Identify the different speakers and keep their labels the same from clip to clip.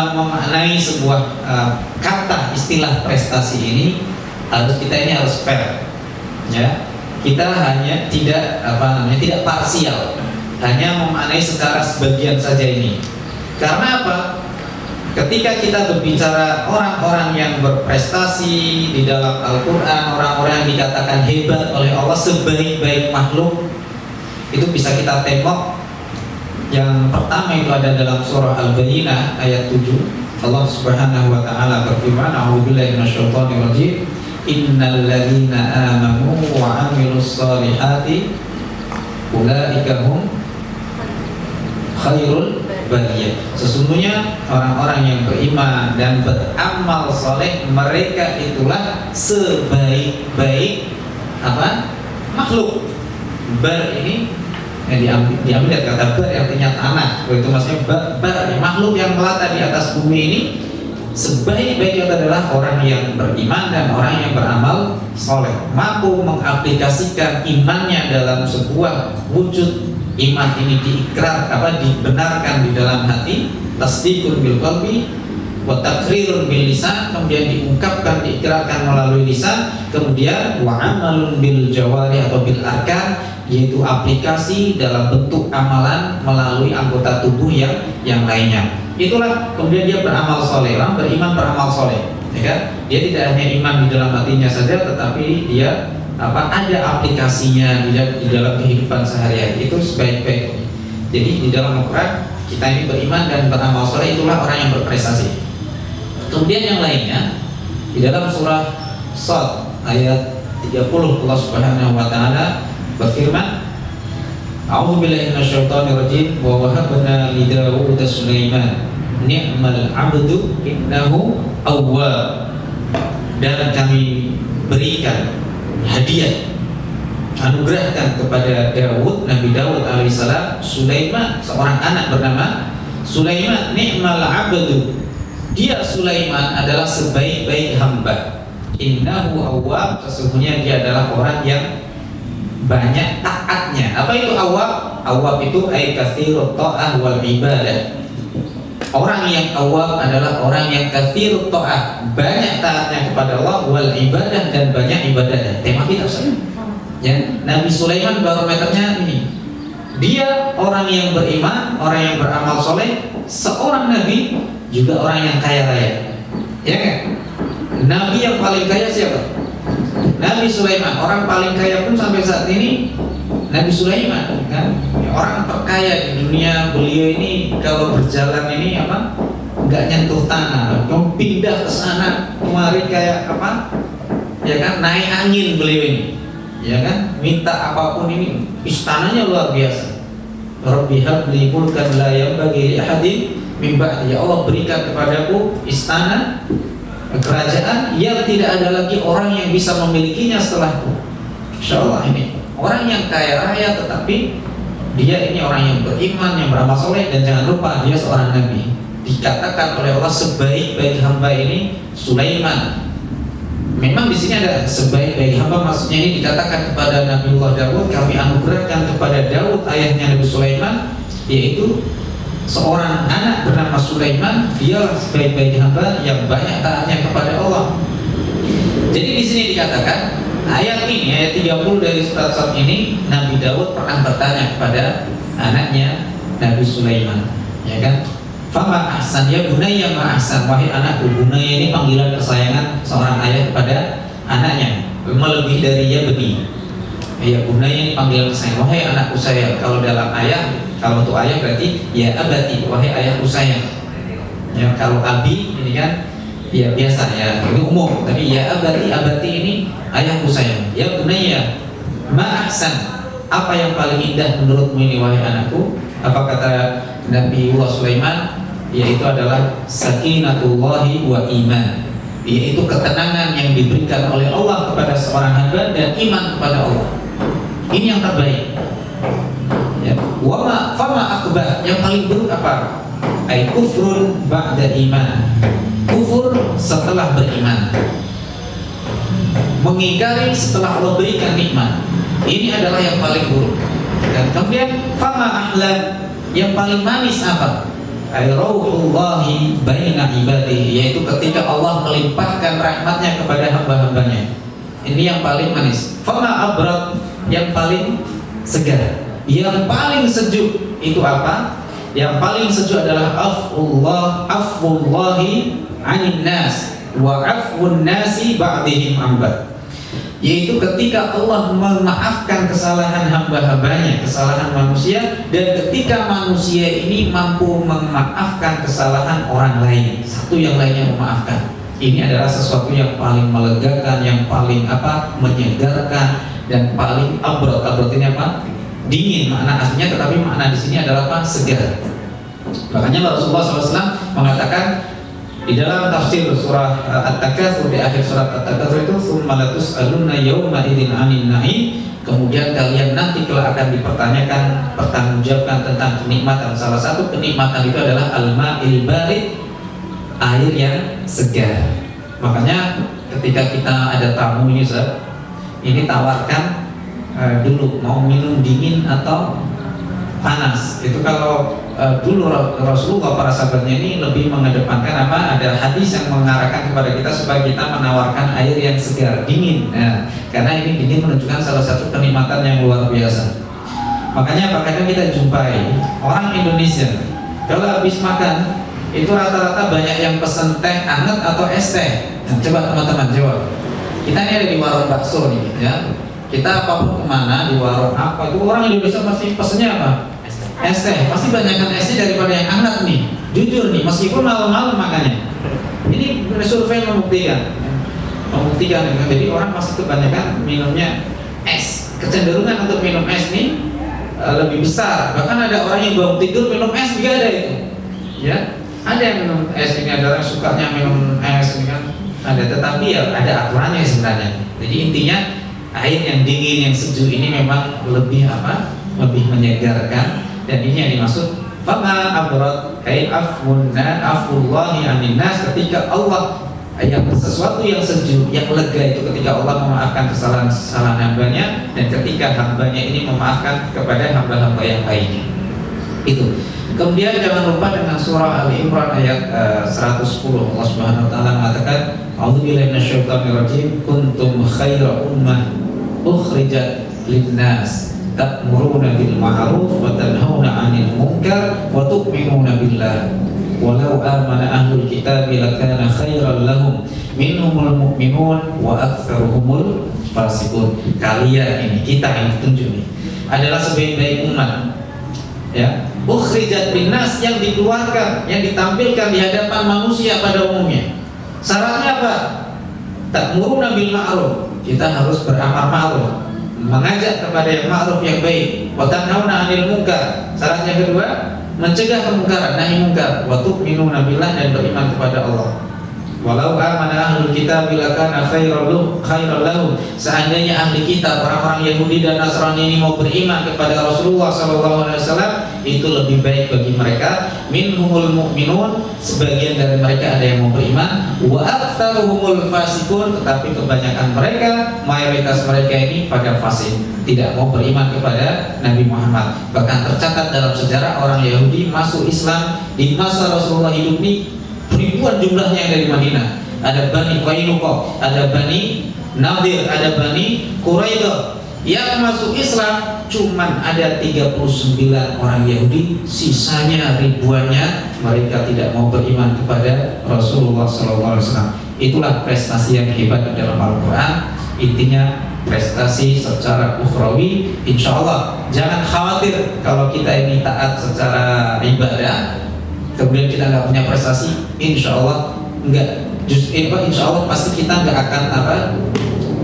Speaker 1: dalam memaknai sebuah kata istilah prestasi ini harus fair, ya. Kita hanya tidak parsial, hanya memaknai secara sebagian saja ini. Karena apa? Ketika kita berbicara orang-orang yang berprestasi di dalam Al-Quran, orang-orang yang dikatakan hebat oleh Allah sebaik-baik makhluk, itu bisa kita tengok. Yang pertama itu ada dalam surah Al-Bayyinah ayat 7. Allah Subhanahu wa taala berfirman, "A'udzubillahi minasyaitonir rajim. Innal ladzina amanu wa 'amilus shalihati ulaika hum khairul bariyah." Sesungguhnya orang-orang yang beriman dan beramal soleh, mereka itulah sebaik-baik makhluk. Bar ini diambil dari kata bar yang artinya tanah. Itu maksudnya bar makhluk yang melata di atas bumi ini sebaik-baiknya adalah orang yang beriman dan orang yang beramal soleh, mampu mengaplikasikan imannya dalam sebuah wujud. Iman ini dibenarkan di dalam hati, tasdiqun bil qalbi wa taqrirun bil lisan, kemudian diungkapkan, diikrarkan melalui lisan, kemudian wa amalun bil jawari atau bil arkan, yaitu aplikasi dalam bentuk amalan melalui anggota tubuh yang lainnya. Itulah kemudian dia beramal soleh, orang beriman beramal soleh, ya kan? Dia tidak hanya iman di dalam hatinya saja, tetapi dia ada aplikasinya di dalam kehidupan sehari-hari. Itu sebaik-baik. Jadi di dalam Al-Quran kita ini beriman dan beramal soleh, itulah orang yang berprestasi. Kemudian yang lainnya di dalam surah Shad ayat 30 Allah Subhanahu wa taala berfirman, "A'udzubillahi minasyaitonir rajim wa wahabna li Daud Sulaiman ni'mal 'abdu innahu awwab." Dan kami berikan hadiah, anugerahkan kepada Daud, Nabi Daud alaihissalam, Sulaiman, seorang anak bernama Sulaiman. Ni'mal 'abdu, dia Sulaiman adalah sebaik-baik hamba. Innahu awwab, sesungguhnya dia adalah orang yang banyak taatnya. Apa itu awwab? Awwab itu ay katsirut ta'ah wal ibadah. Orang yang awwab adalah orang yang katsirut ta'ah, banyak taatnya kepada Allah, wal ibadah, dan banyak ibadahnya. Tema kita ya, Nabi Sulaiman barometernya ini. Dia orang yang beriman, orang yang beramal soleh, seorang nabi, juga orang yang kaya raya. Ya kan? Nabi yang paling kaya siapa? Nabi Sulaiman. Orang paling kaya pun sampai saat ini Nabi Sulaiman, kan? Orang terkaya di dunia. Beliau ini kalau berjalan ini nggak nyentuh tanah, pindah ke sana kemari kayak ya kan, naik angin beliau ini, ya kan, minta apapun ini, istananya luar biasa. Rabbi habli mulkan la yanbaghi li ahadin min ba'di, ya Allah berikan kepadaku istana, kerajaan yang tidak ada lagi orang yang bisa memilikinya setelahku. Insyaallah ini orang yang kaya raya, tetapi dia ini orang yang beriman, yang beramal soleh, dan jangan lupa dia seorang nabi. Dikatakan oleh Allah sebaik-baik hamba ini Sulaiman. Memang di sini ada sebaik-baik hamba, maksudnya ini dikatakan kepada Nabiullah Daud, kami anugerahkan kepada Daud ayahnya Nabi Sulaiman, yaitu seorang anak bernama Sulaiman. Dia sebaik-baik hamba yang banyak taatnya kepada Allah. Jadi di sini dikatakan ayat ini, ayat 30 dari surat Shad ini, Nabi Daud pernah bertanya kepada anaknya Nabi Sulaiman, ya kan? Fama ahsan ya bunayya ma ahsan, wahai anakku. Bunayya ini panggilan kesayangan seorang ayah kepada anaknya, melebihi dari ya beni. Ya bunayya ini panggilan kesayangan, wahai anakku sayang. Kalau dalam ayah, kalau untuk ayah berarti ya abati, wahai ayahku sayang. Ya kalau abi ini kan ya biasa, ya ini umum, tapi ya abati, abati ini ayahku sayang. Ya bunayya ma ahsan, apa yang paling indah menurutmu ini wahai anakku? Apa kata Nabiullah Sulaiman? Yaitu adalah sakinatullahi wa iman, yaitu ketenangan yang diberikan oleh Allah kepada seorang hamba dan iman kepada Allah. Ini yang terbaik. Ya. Wama fama akbar, yang paling buruk apa? Ai kufrun ba'da iman, kufur setelah beriman, mengingkari setelah Allah berikan nikmat. Ini adalah yang paling buruk. Dan kemudian fama ahlan, yang paling manis apa? ay rauhullahi baina ibadihi, yaitu ketika Allah melimpahkan rahmatnya kepada hamba-hambanya. Ini yang paling manis. Fama abrat, yang paling segar, yang paling sejuk itu apa? Yang paling sejuk adalah afullahi anin nas wa afun nasi ba'dihim ambat, yaitu ketika Allah memaafkan kesalahan hamba-hambanya, kesalahan manusia, dan ketika manusia ini mampu memaafkan kesalahan orang lain, satu yang lainnya memaafkan. Ini adalah sesuatu yang paling melegakan, yang paling menyegarkan, dan paling abrot. Abrot ini apa? Dingin makna aslinya, tetapi makna di sini adalah apa? Segar. Makanya Rasulullah SAW mengatakan di dalam tafsir surah At-Takatsur, di akhir surat At-Takatsur itu, "Tsumma latus'alunna yawma idzin 'anil na'im", kemudian kalian nanti kelak akan dipertanyakan, pertanggungjawabkan tentang kenikmatan. Salah satu kenikmatan itu adalah al-ma'il barid, air yang segar. Makanya ketika kita ada tamu ini, ini tawarkan dulu mau minum dingin atau panas. Itu kalau dulu Rasulullah, para sahabatnya ini lebih mengedepankan apa? Ada hadis yang mengarahkan kepada kita supaya kita menawarkan air yang segar, dingin. Nah, karena ini dingin menunjukkan salah satu kenikmatan yang luar biasa. Makanya kadang kita jumpai orang Indonesia kalau habis makan itu rata-rata banyak yang pesen teh hangat atau es teh. Nah, coba teman-teman jawab. Kita ini ada di warung bakso nih, ya. Kita apapun kemana di warung apa itu orang Indonesia pasti pesennya apa? Es teh. Pasti banyakkan esnya daripada yang hangat nih. Jujur nih, meskipun malam-malam makanya. Ini survei membuktikan. Jadi orang pasti kebanyakan minumnya es. Kecenderungan untuk minum es nih lebih besar. Bahkan ada orang yang bangun tidur minum es juga ada itu. Ya. Ada yang minum es, ini ada orang sukanya minum es ini kan. Ada, tetapi ya ada aturannya sebenarnya. Jadi intinya air yang dingin, yang sejuk ini memang lebih lebih menyegarkan, dan ini yang dimaksud fama abrat ay afullahi anin nas, ketika Allah yang sesuatu yang sejuk, yang lega itu ketika Allah memaafkan kesalahan hambanya, dan ketika hambanya ini memaafkan kepada hamba-hamba yang lainnya. Itu. Kemudian jangan lupa dengan surah Ali Imran ayat 110, Allah Subhanahu wa taala mengatakan, "A'udzubillahi minasyaitonir rajim, kuntum khaira ummah ukhrijat lin-nas ta'muruna bil ma'ruf wa tanhauna 'anil munkar wa tu'minuna billah walau amana ahlul kitabi lakana khairan lahum minhumul mu'minun wa aktsaruhumul fasiqun." Kalian ini, kita yang ditunjuk nih, adalah sebaik-baik umat, ya, ukhrijat binnas, yang dikeluarkan, yang ditampilkan di hadapan manusia pada umumnya. Syaratnya apa? Ta'muruna bil ma'ruf, kita harus beramar ma'ruf, mengajak kepada yang ma'ruf, yang baik. Wa tanhauna 'anil munkar, syaratnya kedua, mencegah kemungkaran, nahi munkar. Wa tu'minuna billah, dan beriman kepada Allah. Walau amana ahlul kitab lakana khairan lahum, seandainya ahli kitab, orang-orang Yahudi dan Nasrani ini mau beriman kepada Rasulullah SAW, itu lebih baik bagi mereka. Minhumul mu'minun, sebagian dari mereka ada yang mau beriman. Wa aktsaruhumul fasiqun, tetapi kebanyakan mereka, mayoritas mereka ini pada fasik, tidak mau beriman kepada Nabi Muhammad. Bahkan tercatat dalam sejarah orang Yahudi masuk Islam di masa Rasulullah hidup ini ribuan jumlahnya yang dari Madinah. Ada Bani Qainuqa, ada Bani Nadir, ada Bani Quraidah. Yang masuk Islam cuman ada 39 orang Yahudi, sisanya ribuannya mereka tidak mau beriman kepada Rasulullah SAW. Itulah prestasi yang hebat di dalam Al-Quran. Intinya prestasi secara ukhrawi. Insya Allah jangan khawatir kalau kita ini taat secara ibadah kemudian kita nggak punya prestasi. Insya Allah nggak, insya Allah pasti kita nggak akan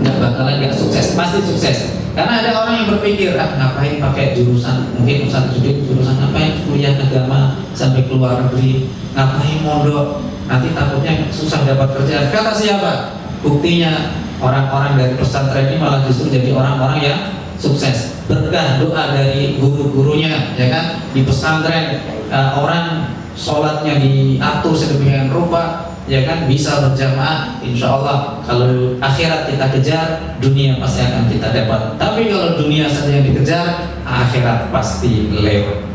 Speaker 1: nggak bakalan nggak sukses, pasti sukses. Karena ada orang yang berpikir, ngapain pakai jurusan, mungkin jurusan ngapain kuliah agama sampai ke luar negeri, ngapain mondok, nanti takutnya susah dapat kerja. Kata siapa? Buktinya orang-orang dari pesantren ini malah justru jadi orang-orang yang sukses, berkah doa dari guru-gurunya, ya kan? Di pesantren orang sholatnya diatur sedemikian rupa, ya kan, bisa berjamaah. Insya Allah kalau akhirat kita kejar, dunia pasti akan kita dapat. Tapi kalau dunia saja yang dikejar, akhirat pasti lewat.